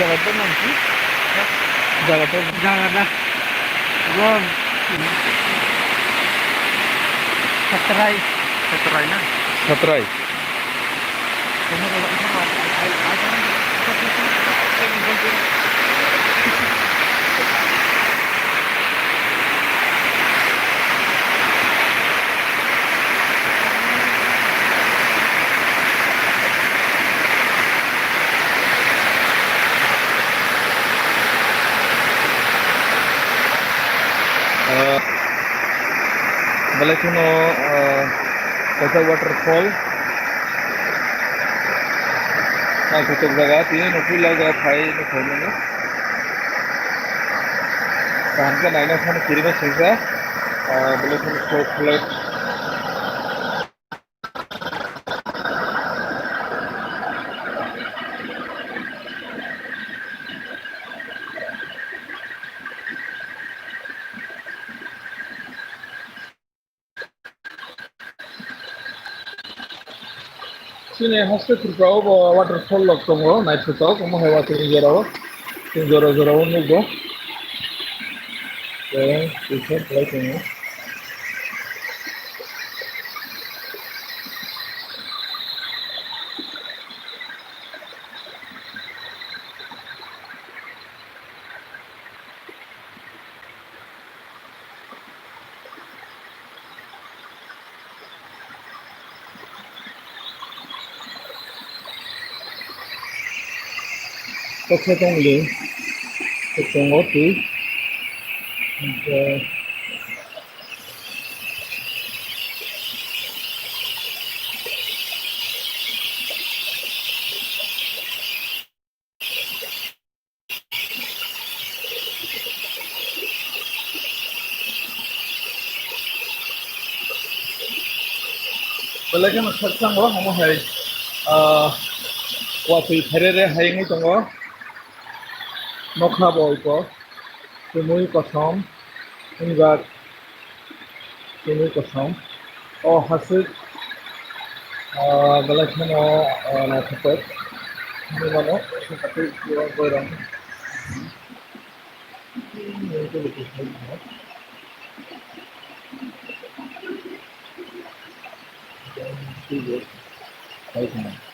জায়গাটার নাম কি? জায়গাটার জায়গাটা রোড সতরাই সাতরাই না? সাতরাই। Balakuno kata waterfall. Kutuk jaga tini nukul jaga thai nukul ni. Kahan ka naina khana kiri में सीखा Balakuno short flight. Sini hasil terpau waterfall lok tongo naik setau kamu hewa tinggi jauh nunggu. Bisa flight tongo. Kacang tongli, kacang roti, Balakuno satsang lo kamu hai waktu hari hari ini tongo nokha boy ko tumui kosom ingat tumui kosom oh hasil Balakuno na thapet ini mana seperti dua orang itu lebih baik. Baik.